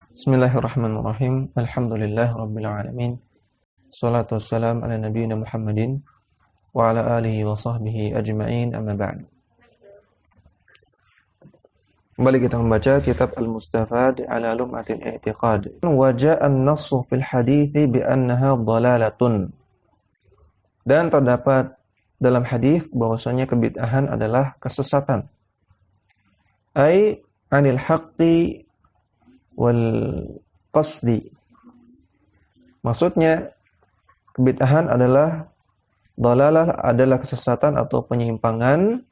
Bismillahirrahmanirrahim. Alhamdulillah rabbil alamin. Shalatu wassalam ala nabiyyina Muhammadin wa ala alihi wa sahbihi ajma'in, amma ba'd. Kembali kita membaca kitab Al-Mustafad ala Lum'atil I'tiqad. Wa ja'a an-nassu fil hadithi bi annaha dhalalatun. Dan terdapat dalam hadis bahwasanya kebid'ahan adalah kesesatan. Ai 'anil haqqi wal qasdi. Maksudnya kebid'ahan adalah dhalalah, adalah kesesatan atau penyimpangan,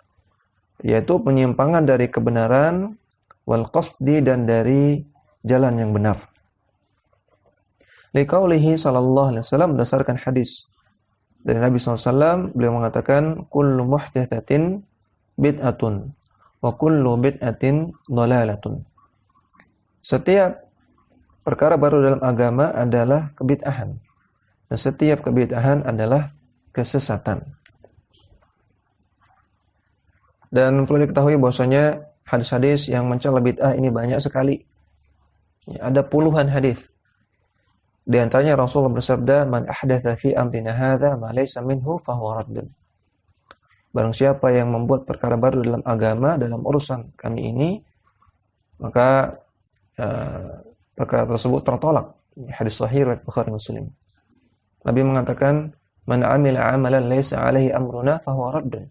yaitu penyimpangan dari kebenaran, wal qasdi, dan dari jalan yang benar. Liqaulihi sallallahu alaihi wasallam, berdasarkan hadis dari Nabi SAW, beliau mengatakan kullu muhdatsatin bid'atun wa kullu bid'atin dhalalatun. Setiap perkara baru dalam agama adalah kebid'ahan, dan setiap kebid'ahan adalah kesesatan. Dan perlu diketahui bahwasanya hadis-hadis yang mencela bid'ah ini banyak sekali. Ada puluhan hadis. Di antaranya Rasulullah bersabda, "Man ahdatsa fi amrina hadza ma laysa minhu fahuwa raddun." Barang siapa yang membuat perkara baru dalam agama, dalam urusan kami ini, maka perkara tersebut tertolak. Hadis sahih riwayat Bukhari Muslim. Nabi mengatakan, "Man 'amila 'amalan laisa 'alaihi amruna fahuwa raddun."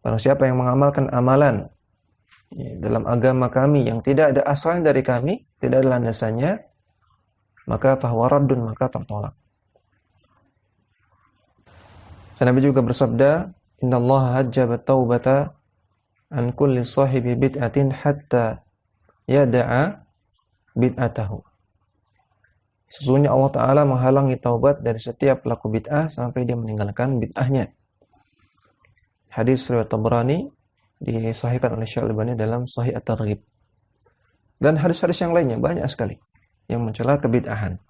Barang siapa yang mengamalkan amalan dalam agama kami yang tidak ada asalnya dari kami, tidak ada landasannya, maka fahuwa raddun, maka tertolak. Dan Nabi juga bersabda, "Innallaha hajjaba taubata an kulli sahibi bid'atin hatta yada'a bid'atahu." Sesungguhnya Allah Ta'ala menghalangi taubat dari setiap pelaku bid'ah sampai dia meninggalkan bid'ahnya. Hadis riwayat Tabrani, disahihkan oleh Syekh Al-Albani dalam Sahih At-Targhib. Dan hadis-hadis yang lainnya banyak sekali yang mencela kebid'ahan.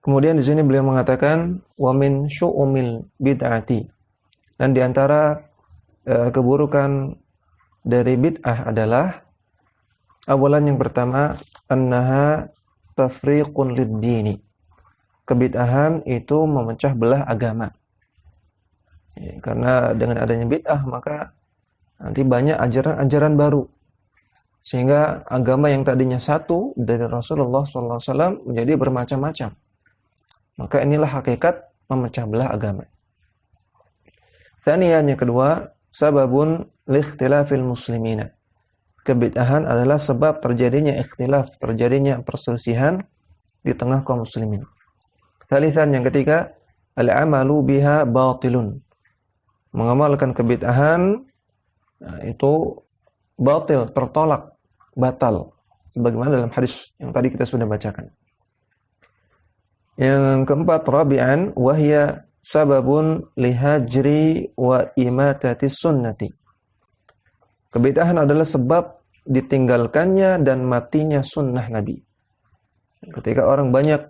Kemudian di sini beliau mengatakan wa min syu'umil bid'ati, dan di antara keburukan dari bid'ah adalah awalan yang pertama, annaha tafriqun lid-dini. Kebid'ahan itu memecah belah agama. Karena dengan adanya bid'ah maka nanti banyak ajaran-ajaran baru, sehingga agama yang tadinya satu dari Rasulullah SAW menjadi bermacam-macam. Maka inilah hakikat memecah belah agama. Tsaniyan, yang kedua, sababun liikhtilafil muslimina. Kebid'ahan adalah sebab terjadinya ikhtilaf, terjadinya perselisihan di tengah kaum muslimin. Tsalitsan, yang ketiga, al-amalu biha batilun. Mengamalkan kebid'ahan itu batil, tertolak, batal, sebagaimana dalam hadis yang tadi kita sudah bacakan. Yang keempat, rabi'an, wahya sababun lihajri wa imatatis sunnati. Kebid'ahan adalah sebab ditinggalkannya dan matinya sunnah Nabi. Ketika orang banyak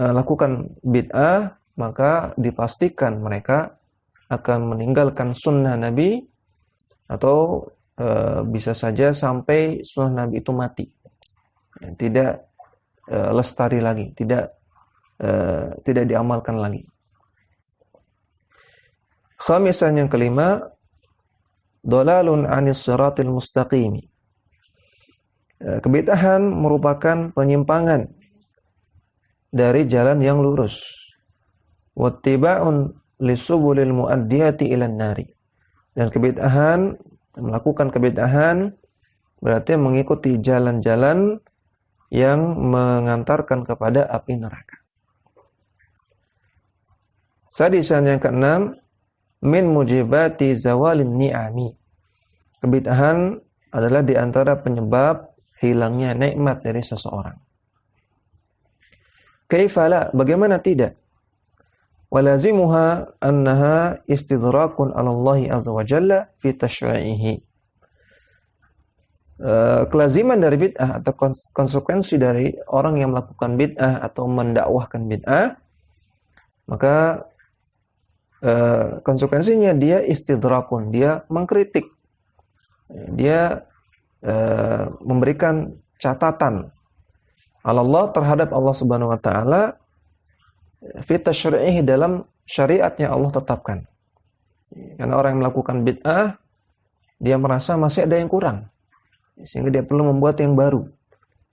lakukan bid'ah, maka dipastikan mereka akan meninggalkan sunnah Nabi, atau bisa saja sampai sunnah Nabi itu mati, tidak lestari lagi, tidak diamalkan lagi. Khamisan, yang kelima, dhalalun 'anis siratil mustaqim. Kebid'ahan merupakan penyimpangan dari jalan yang lurus. Wattiba'un lisubulil muaddiyati ilan nari. Dan kebid'ahan, melakukan kebid'ahan berarti mengikuti jalan-jalan yang mengantarkan kepada api neraka. Sadisan, yang keenam, min mujibati zawalin ni'ami. Kebid'ahan adalah di antara penyebab hilangnya nikmat dari seseorang. Kaifala, bagaimana tidak? Walazimuha annaha istidrakun 'ala Allah azza wa jalla fi tasyri'ihi. Kelaziman dari bid'ah atau konsekuensi dari orang yang melakukan bid'ah atau mendakwahkan bid'ah, maka konsekuensinya dia istidrakun, dia mengkritik, dia memberikan catatan Allah terhadap Allah Subhanahu wa taala fi tasyri'ihi, dalam syariatnya Allah tetapkan. Karena orang yang melakukan bid'ah, dia merasa masih ada yang kurang, sehingga dia perlu membuat yang baru.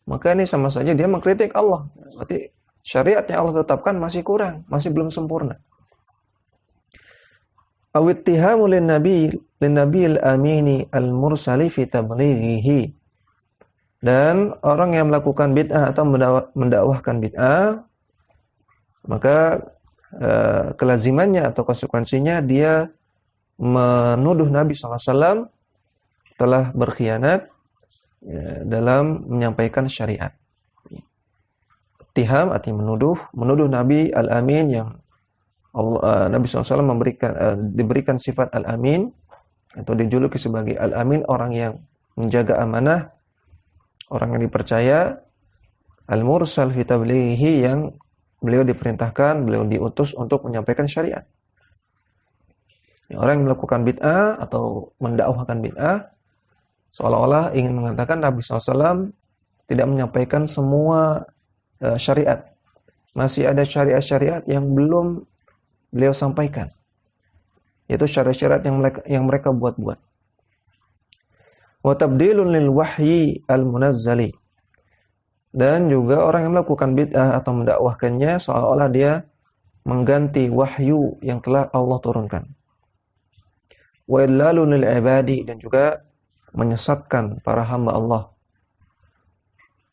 Maka ini sama saja dia mengkritik Allah. Berarti syariat yang Allah tetapkan masih kurang, masih belum sempurna. Awittihamu lin-nabiyil amini al-mursali fi tablighihi. Dan orang yang melakukan bid'ah atau mendakwahkan bid'ah, maka kelazimannya atau konsekuensinya dia menuduh Nabi SAW telah berkhianat dalam menyampaikan syariat. Ittiham artinya menuduh Nabi Al-Amin yang Nabi SAW diberikan sifat Al-Amin atau dijuluki sebagai Al-Amin, orang yang menjaga amanah, orang yang dipercaya, Al-Mursal fi tablighihi, yang beliau diperintahkan, beliau diutus untuk menyampaikan syariat. Orang yang melakukan bid'ah atau mendakwahkan bid'ah seolah-olah ingin mengatakan Nabi SAW tidak menyampaikan semua syariat. Masih ada syariat-syariat yang belum beliau sampaikan. Yaitu syariat-syariat yang mereka buat-buat. Wa tabdilun lil wahyi al-munazzali. Dan juga orang yang melakukan bid'ah atau mendakwahkannya seolah-olah dia mengganti wahyu yang telah Allah turunkan. Wa idlalun lil ibadi, dan juga menyesatkan para hamba Allah.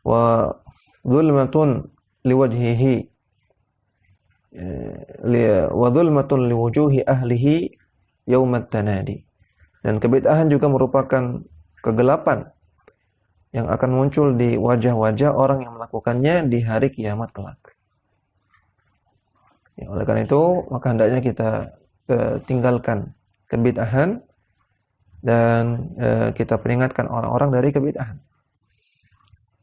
Wa zulmatun liwajhihi, wa zulmatun liwujuhi ahlihi yaumat tanadi. Dan kebid'ahan juga merupakan kegelapan yang akan muncul di wajah-wajah orang yang melakukannya di hari kiamat kelak. Ya, oleh karena itu, maka hendaknya kita tinggalkan kebid'ahan dan kita peringatkan orang-orang dari kebid'ahan.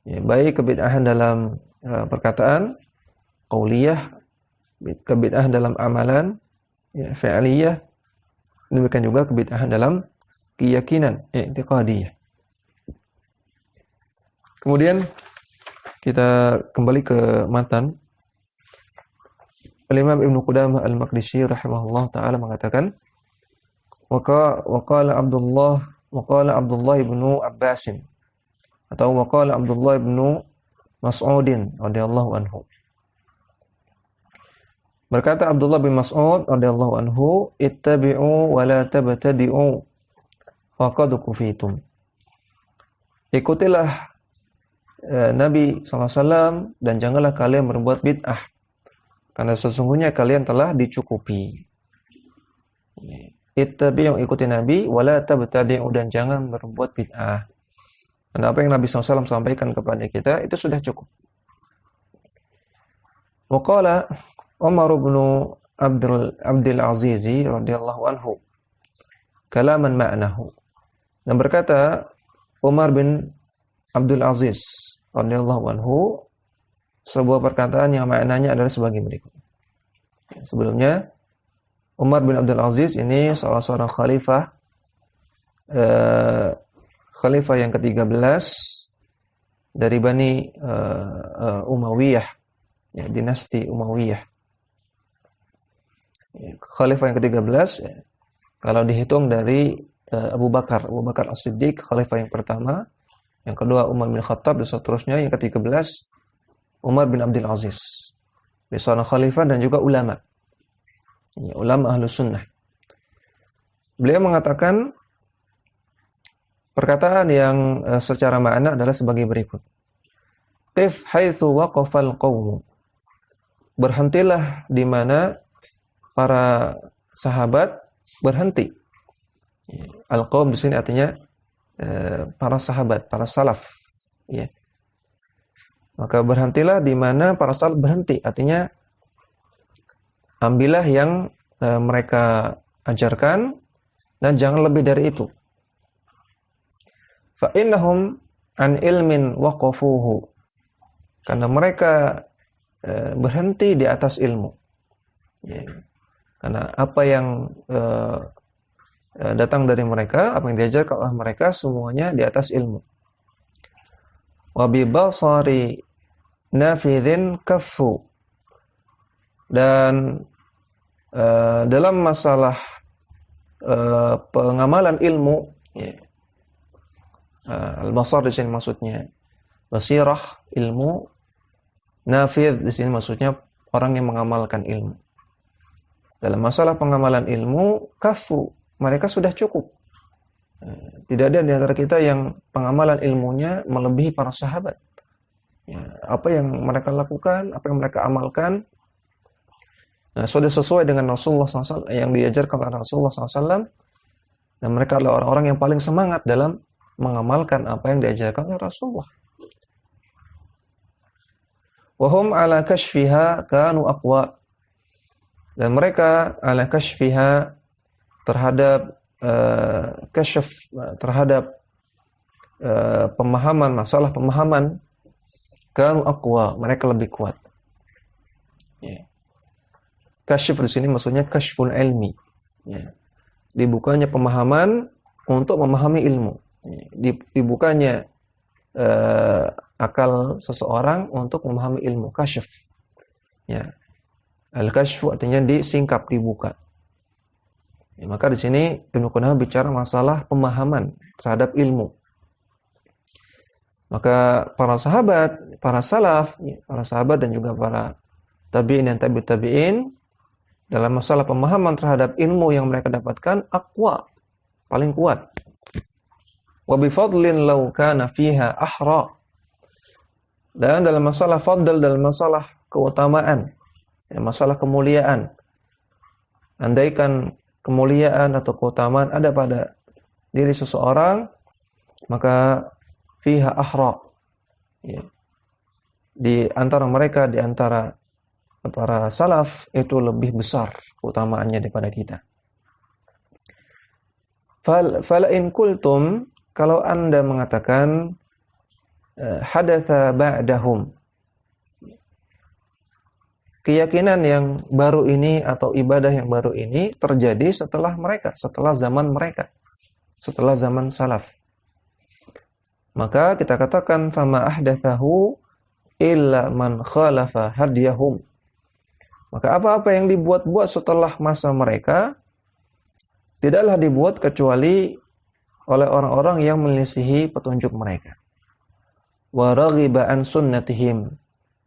Ya, baik kebid'ahan dalam perkataan, qauliyah, kebid'ahan dalam amalan, ya, fi'liyah, demikian juga kebid'ahan dalam keyakinan, i'tiqadiyah. Kemudian kita kembali ke matan. Al-Imam Ibnu Qudamah Al-Maqdisi rahimahullah taala mengatakan, wa qala Abdullah ibnu Abbas, atau wa qala Abdullah ibnu Mas'udin radhiyallahu anhu. Berkata Abdullah bin Mas'ud radhiyallahu anhu, ittabi'u wa la tabtadi'u faqad kufitum. Ikutilah Nabi SAW dan janganlah kalian berbuat bid'ah, karena sesungguhnya kalian telah dicukupi. Ittabi'u, ikuti Nabi, wala tabtadi'u, dan jangan berbuat bid'ah. Dan apa yang Nabi SAW sampaikan kepada kita itu sudah cukup. Wa qala Umar bin Abdul Aziz radhiyallahu anhu kalaman ma'nahu. Dan berkata Umar bin Abdul Aziz radhiyallahu anhu sebuah perkataan yang maknanya adalah sebagai berikut. Sebelumnya Umar bin Abdul Aziz ini salah seorang khalifah yang ke-13 dari Bani Umayyah, ya, dinasti Umayyah. Khalifah yang ke-13 kalau dihitung dari Abu Bakar As-Siddiq, khalifah yang pertama, yang kedua Umar bin Khattab, dan seterusnya, yang ke-13 Umar bin Abdul Aziz. Dia seorang khalifah dan juga ulama. Ya, ulama Ahlus Sunnah. Beliau mengatakan perkataan yang secara makna adalah sebagai berikut. Qif haitsu waqafal qaum. Berhentilah di mana para sahabat berhenti. Al-qaum di sini artinya para sahabat, para salaf, ya. Maka berhentilah di mana para salaf berhenti, artinya ambillah yang mereka ajarkan dan jangan lebih dari itu. Fa innahum an ilmin waqafuhu, karena mereka berhenti di atas ilmu, ya. Karena apa yang datang dari mereka, apa yang diajarkan oleh mereka semuanya di atas ilmu. wa bi basari nafidhin kaffu. Dan dalam masalah pengamalan ilmu, ya, al-basar di sini maksudnya basirah, ilmu. Nafidh di sini maksudnya orang yang mengamalkan ilmu. Dalam masalah pengamalan ilmu, kafu, mereka sudah cukup. Tidak ada di antara kita yang pengamalan ilmunya melebihi para sahabat. Ya, apa yang mereka lakukan, apa yang mereka amalkan, sudah sesuai dengan Rasulullah SAW, yang diajarkan oleh Rasulullah SAW, dan mereka adalah orang-orang yang paling semangat dalam mengamalkan apa yang diajarkan oleh Rasulullah. Wahum ala kashfiha kanu aqwa. Dan mereka ala kashfiha terhadap terhadap pemahaman, masalah pemahaman, kanu aqwa, mereka lebih kuat. Ya. Kasyf di sini maksudnya kasyful ilmi. Ya. Dibukanya pemahaman untuk memahami ilmu. Ya. Dibukanya akal seseorang untuk memahami ilmu, kasyf. Ya. Al-kasyfu artinya disingkap, dibuka. Ya, maka di sini Ibnu Qudamah bicara masalah pemahaman terhadap ilmu. Maka para sahabat, para salaf, para sahabat dan juga para tabi'in dan tabi'ut tabi'in dalam masalah pemahaman terhadap ilmu yang mereka dapatkan aqwa, paling kuat. Wa bi fadlin law kana fiha ahra. Dan dalam masalah fadl, dalam masalah keutamaan, masalah kemuliaan, andaikan kemuliaan atau keutamaan ada pada diri seseorang, maka fiha ahra. Ya. Di antara mereka, di antara para salaf itu lebih besar keutamaannya daripada kita. Fala in kultum, kalau Anda mengatakan hadatsa ba'dahum, keyakinan yang baru ini atau ibadah yang baru ini terjadi setelah mereka, setelah zaman mereka, setelah zaman salaf. Maka kita katakan fama ahdatsahu illa man khalafa hadiyahum. Maka apa-apa yang dibuat-buat setelah masa mereka tidaklah dibuat kecuali oleh orang-orang yang menyelisihi petunjuk mereka. Wa raghiba an sunnatihim,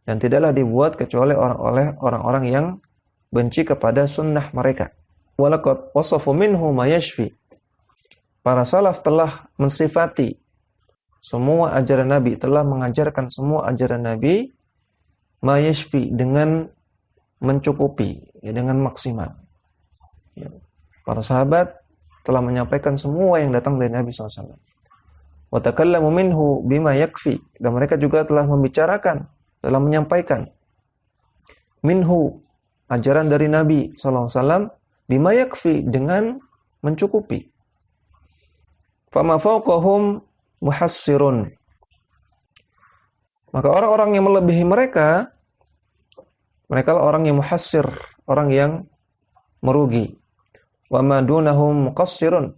dan tidaklah dibuat kecuali oleh orang-orang yang benci kepada sunnah mereka. Walaqad wasafu minhu ma yashfi. Para salaf telah mensifati semua ajaran Nabi, telah mengajarkan semua ajaran Nabi ma yashfi, dengan mencukupi, ya, dengan maksimal. Ya. Para sahabat telah menyampaikan semua yang datang dari Nabi SAW. Wa takallamu minhu bima yakfi, dan mereka juga telah membicarakan, telah menyampaikan minhu, ajaran dari Nabi SAW, bima yakfi, dengan mencukupi. Fama fawqahum muhassirun. Maka orang-orang yang melebihi mereka, mereka lah orang yang muhassir, orang yang merugi. Wa ma dunahum muqassirun.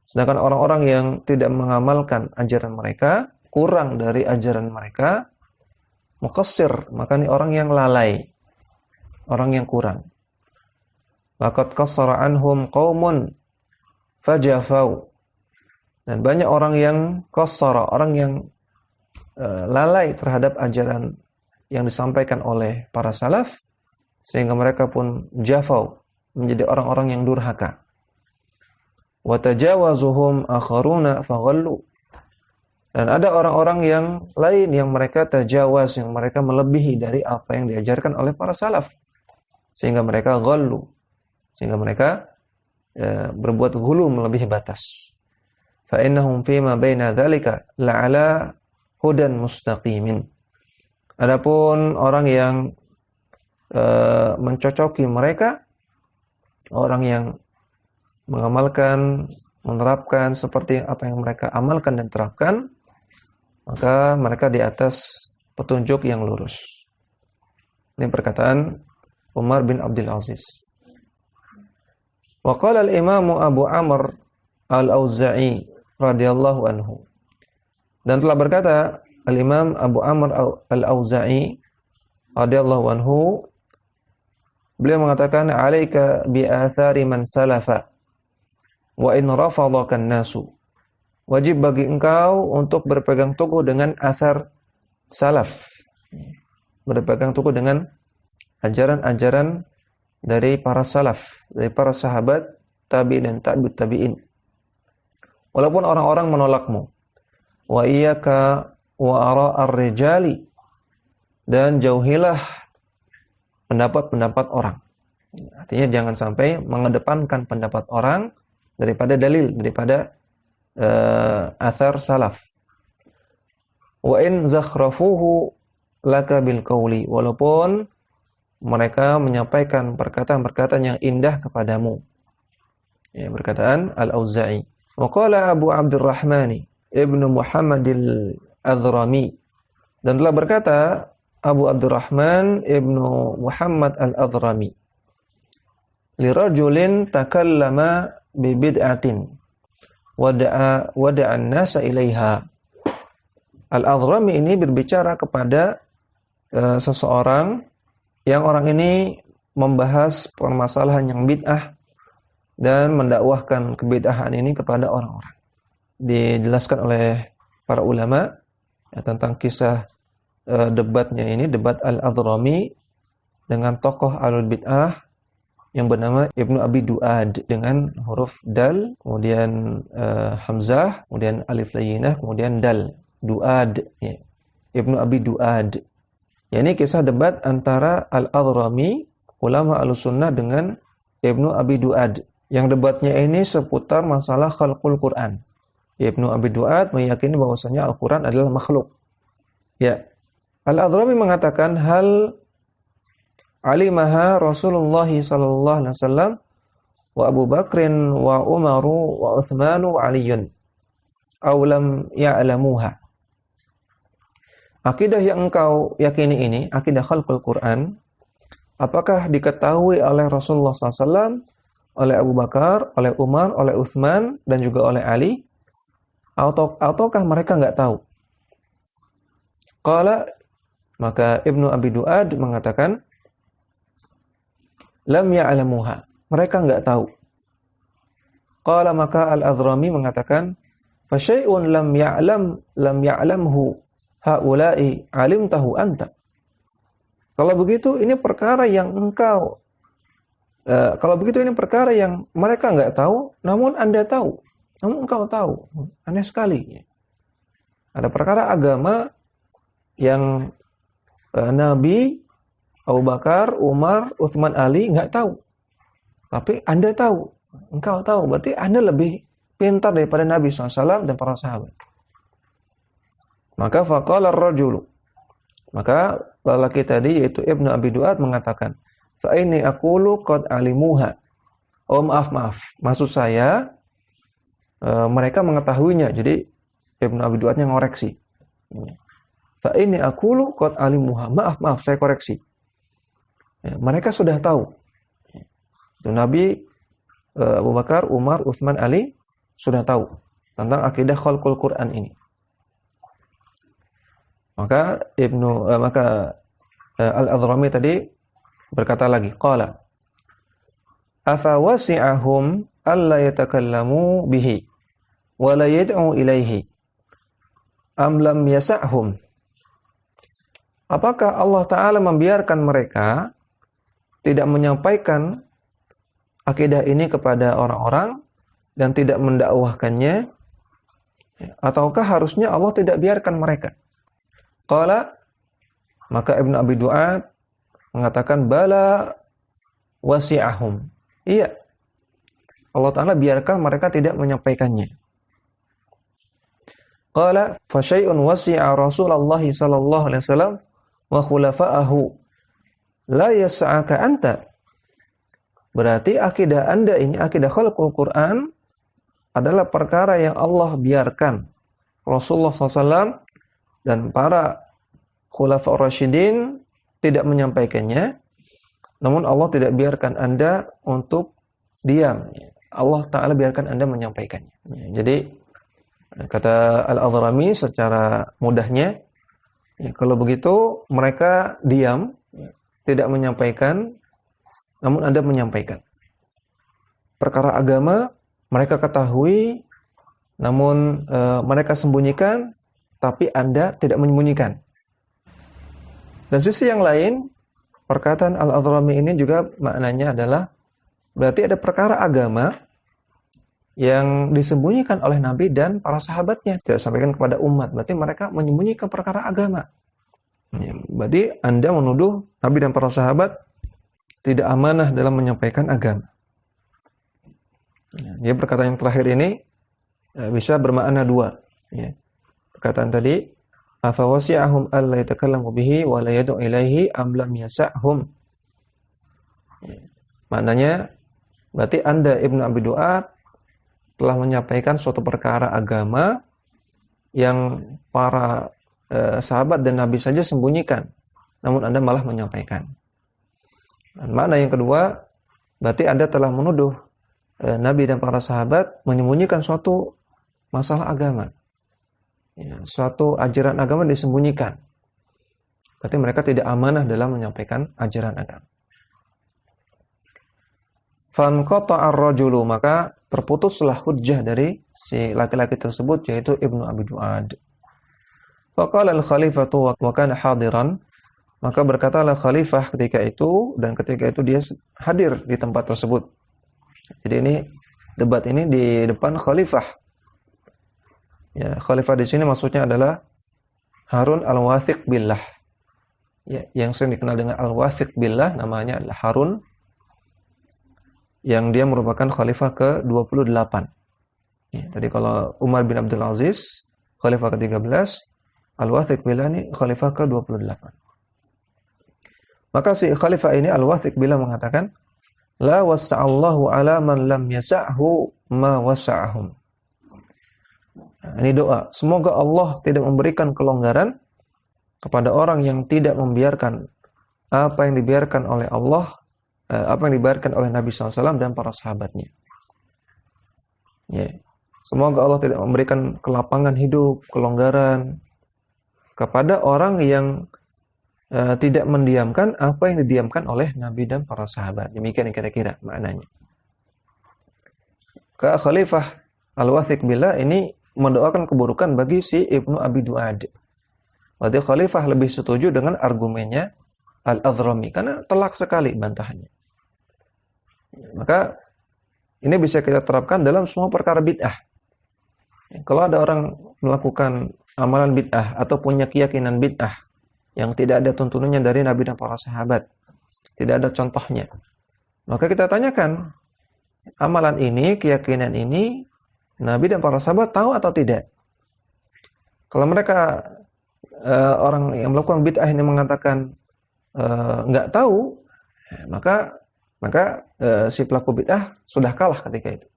Sedangkan orang-orang yang tidak mengamalkan ajaran mereka, kurang dari ajaran mereka, muqassir, maka ini orang yang lalai, orang yang kurang. Laqad qassara anhum qaumun fajafau. Dan banyak orang yang qassara, orang yang lalai terhadap ajaran yang disampaikan oleh para salaf, sehingga mereka pun jafau, menjadi orang-orang yang durhaka. Wa tajawazuhum akharuna faghallu. Dan ada orang-orang yang lain yang mereka tajawaz, yang mereka melebihi dari apa yang diajarkan oleh para salaf, sehingga mereka ghallu, sehingga mereka berbuat ghulu, melebihi batas. Fa innahum fima baina dzalika la'ala hudan mustaqimin. Adapun orang yang mencocoki mereka, orang yang mengamalkan, menerapkan seperti apa yang mereka amalkan dan terapkan, maka mereka di atas petunjuk yang lurus. Ini perkataan Umar bin Abdul Aziz. Wa qala al-Imam Abu Amr al-Auza'i radhiyallahu anhu. Dan telah berkata Al-Imam Abu Amr Al-Auza'i radhiyallahu anhu, beliau mengatakan, "'Alaika bi athari man salafa wa in rafadaka an-nasu." Wajib bagi engkau untuk berpegang teguh dengan athar salaf. Berpegang teguh dengan ajaran-ajaran dari para salaf, dari para sahabat, tabi'in dan tabi'ut tabi'in. Walaupun orang-orang menolakmu. Wa iyyaka wa ara'ar rijali, dan jauhilah pendapat-pendapat orang. Artinya jangan sampai mengedepankan pendapat orang daripada dalil, daripada athar salaf. Wa in zakhrafuhu laka bil qawli, walaupun mereka menyampaikan perkataan-perkataan yang indah kepadamu. Ya, perkataan Al-Auza'i. Wa qala Abu Abdurrahman Ibnu Muhammad Al-Adhrami, dan telah berkata Abu Abdurrahman Ibnu Muhammad Al-Adhrami, li rajulin takallama bi bid'atin wada'a an-nasa ilaiha. Al-Adhrami ini berbicara kepada seseorang yang orang ini membahas permasalahan yang bid'ah dan mendakwahkan kebid'ahan ini kepada orang-orang. Dijelaskan oleh para ulama ya, tentang kisah debatnya ini, debat Al-Adhrami dengan tokoh Ahlul Bid'ah yang bernama Ibnu Abi Duad dengan huruf dal, kemudian hamzah, kemudian alif layyinah, kemudian dal, Duad ya. Ibnu Abi Duad. Ya, ini kisah debat antara Al-Adhrami, ulama Ahlussunnah, dengan Ibnu Abi Duad. Yang debatnya ini seputar masalah khalqul Quran. Ibnu Abi Duad meyakini bahwasanya Al-Quran adalah makhluk. Ya. Al-Adhrami mengatakan, hal alimaha Rasulullah sallallahu alaihi wasallam wa Abu Bakrin wa Umaru wa Uthmanu wa Aliyun aw lam ya'lamuha. Akidah yang engkau yakini ini, akidah khalqul Quran, apakah diketahui oleh Rasulullah SAW, oleh Abu Bakar, oleh Umar, oleh Uthman, dan juga oleh Ali? Ataukah mereka enggak tahu? Qala, maka Ibnu Abi Duad mengatakan, lam ya'lamuha, mereka enggak tahu. Qala, maka Al-Adhrami mengatakan, fa syai'un lam ya'lamhu haula'i alimtahu anta. Kalau begitu ini perkara yang engkau kalau begitu ini perkara yang mereka enggak tahu, namun Anda tahu, namun engkau tahu. Aneh sekali. Ada perkara agama yang Nabi, Abu Bakar, Umar, Uthman, Ali enggak tahu. Tapi Anda tahu, engkau tahu. Berarti Anda lebih pintar daripada Nabi SAW dan para sahabat. Maka faqala ar-rajulu, maka lelaki tadi yaitu Ibnu Abi Duad mengatakan, fa ini aqulu qad alimuha. Oh maaf, maksud saya mereka mengetahuinya. Jadi Ibnu Abi Duadnya ngoreksi. Fa ini aqulu qad alimuha. Maaf, saya koreksi. Ya, mereka sudah tahu. Itu Nabi, Abu Bakar, Umar, Uthman, Ali sudah tahu tentang akidah khalqul Quran ini. Maka Al-Adhrami tadi berkata lagi, qala afa wasi'ahum alla yatakallamu bihi wa la yad'u ilaihi am lam yasa'hum. Apakah Allah Ta'ala membiarkan mereka tidak menyampaikan akidah ini kepada orang-orang dan tidak mendakwahkannya, ataukah harusnya Allah tidak biarkan mereka? Qala, maka Ibnu Abi Duad mengatakan, bala wasi'ahum. Iya, Allah Ta'ala biarkan mereka tidak menyampaikannya. Qala, fa syai'un wasi'a Rasulullah sallallahu alaihi wasallam wa khulafa'ahu la yas'aka anta. Berarti akidah Anda ini, akidah khalqul Quran, adalah perkara yang Allah biarkan Rasulullah SAW dan para khulafa ar-rasyidin tidak menyampaikannya, namun Allah tidak biarkan Anda untuk diam. Allah Ta'ala biarkan Anda menyampaikannya. Jadi kata Al-Adhrami secara mudahnya, Ya, kalau begitu mereka diam, tidak menyampaikan, namun Anda menyampaikan. Perkara agama mereka ketahui, namun mereka sembunyikan, tapi Anda tidak menyembunyikan. Dan sisi yang lain, perkataan Al-Adhrami ini juga maknanya adalah berarti ada perkara agama yang disembunyikan oleh Nabi dan para sahabatnya, tidak sampaikan kepada umat. Berarti mereka menyembunyikan perkara agama. Ya, berarti Anda menuduh Nabi dan para sahabat tidak amanah dalam menyampaikan agama. Ya, jadi perkataan yang terakhir ini bisa bermakna dua. Ya. Perkataan tadi, afa wasi'ahum alla yatakallamu bihi wa la yad'u ilaihi am lam yasa'hum. Ya. Maknanya berarti Anda Ibnu Abi Duat telah menyampaikan suatu perkara agama yang para sahabat dan Nabi saja sembunyikan, namun Anda malah menyampaikan. Dan makna yang kedua, berarti Anda telah menuduh Nabi dan para sahabat menyembunyikan suatu masalah agama. Ya, suatu ajaran agama disembunyikan. Berarti mereka tidak amanah dalam menyampaikan ajaran agama. Fanqata'a ar-rajulu, maka terputuslah hujjah dari si laki-laki tersebut, yaitu Ibnu Abi Duad. Faqala al-khalifatu wa kana hadiran, maka berkatalah khalifah ketika itu, dan ketika itu dia hadir di tempat tersebut. Jadi ini debat ini di depan khalifah. Ya, khalifah di sini maksudnya adalah Harun al-Wathiq billah. Ya, yang sering dikenal dengan al-Wathiq billah namanya adalah Harun, yang dia merupakan khalifah ke-28. Ya, tadi kalau Umar bin Abdul Aziz, khalifah ke-13, Al-Wathiq billah ini khalifah ke-28. Maka si khalifah ini Al-Wathiq billah mengatakan, la wasa'allahu ala man lam yasa'hu ma wasa'ahum. Nah, ini doa, semoga Allah tidak memberikan kelonggaran kepada orang yang tidak membiarkan apa yang dibiarkan oleh Allah, apa yang dibiarkan oleh Nabi SAW dan para sahabatnya. Ya. Semoga Allah tidak memberikan kelapangan hidup, kelonggaran kepada orang yang tidak mendiamkan apa yang didiamkan oleh Nabi dan para sahabat. Demikian kira-kira maknanya. Khalifah Al-Wathiq billah ini mendoakan keburukan bagi si Ibnu Abi Duad. Berarti khalifah lebih setuju dengan argumennya Al-Adhrami karena telak sekali bantahannya. Maka ini bisa kita terapkan dalam semua perkara bid'ah. Kalau ada orang melakukan amalan bid'ah atau punya keyakinan bid'ah yang tidak ada tuntunannya dari Nabi dan para sahabat, tidak ada contohnya, maka kita tanyakan, amalan ini, keyakinan ini, Nabi dan para sahabat tahu atau tidak? Kalau mereka orang yang melakukan bid'ah ini mengatakan nggak tahu, maka si pelaku bid'ah sudah kalah ketika itu.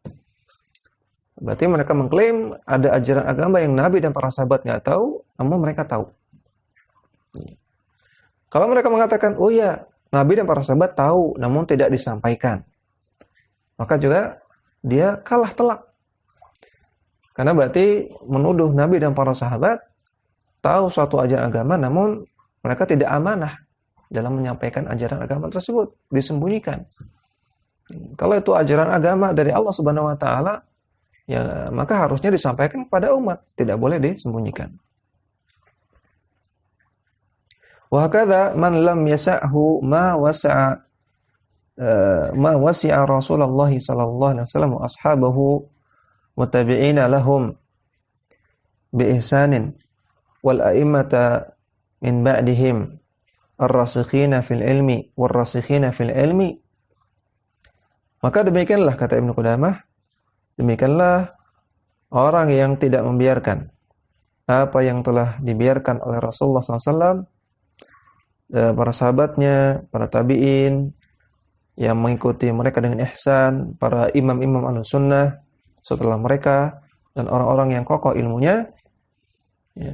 Berarti mereka mengklaim ada ajaran agama yang Nabi dan para sahabat nggak tahu, namun mereka tahu. Kalau mereka mengatakan, oh ya, Nabi dan para sahabat tahu, namun tidak disampaikan, maka juga dia kalah telak. Karena berarti menuduh Nabi dan para sahabat tahu suatu ajaran agama, namun mereka tidak amanah dalam menyampaikan ajaran agama tersebut, disembunyikan. Kalau itu ajaran agama dari Allah Subhanahu wa taala, ya maka harusnya disampaikan kepada umat, tidak boleh disembunyikan. Wa hakadha man lam yasa'hu ma wasi'a Rasulullah sallallahu alaihi wasallam wa ashabahu muttabi'ina lahum bi ihsanin wal a'immata min ba'dihim ar-rasikhina fil ilmi war-rasikhina fil ilmi. Maka demikianlah kata Ibnu Qudamah, demikianlah orang yang tidak membiarkan apa yang telah dibiarkan oleh Rasulullah SAW, para sahabatnya, para tabi'in yang mengikuti mereka dengan ihsan, para imam-imam Ahlussunnah setelah mereka, dan orang-orang yang kokoh ilmunya,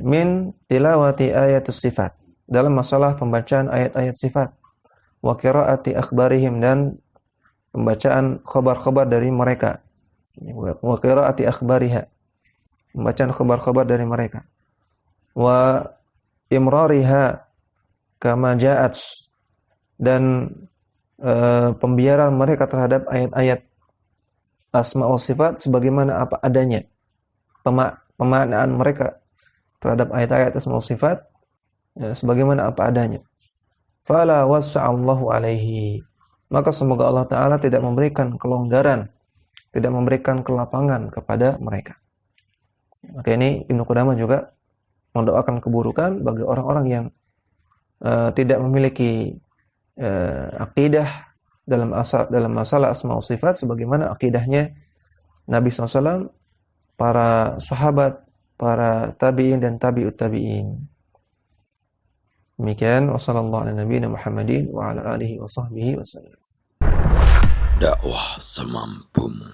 min tilawati ayatus sifat, dalam masalah pembacaan ayat-ayat sifat, wa qiraati akhbarihim, dan pembacaan khabar-khabar dari mereka, wa qiraati akhbariha, pembacaan khabar-khabar dari mereka, wa imrariha kama ja'at, dan pembiaran mereka terhadap ayat-ayat asma wa sifat sebagaimana apa adanya. Pemaknaan mereka terhadap ayat-ayat asma wa sifat sebagaimana apa adanya. Fala wassa'allahu alaihi, maka semoga Allah Ta'ala tidak memberikan kelonggaran, tidak memberikan kelapangan kepada mereka. Maka ini Ibnu Qudamah juga mendoakan keburukan bagi orang-orang yang tidak memiliki akidah dalam masalah asma wa sifat sebagaimana akidahnya Nabi SAW, para sahabat, para tabi'in dan tabi'ut tabi'in. Demikian, wassallallahu ala nabiyina Muhammadin wa ala alihi wa sahbihi wasallam. Dakwah semampumu.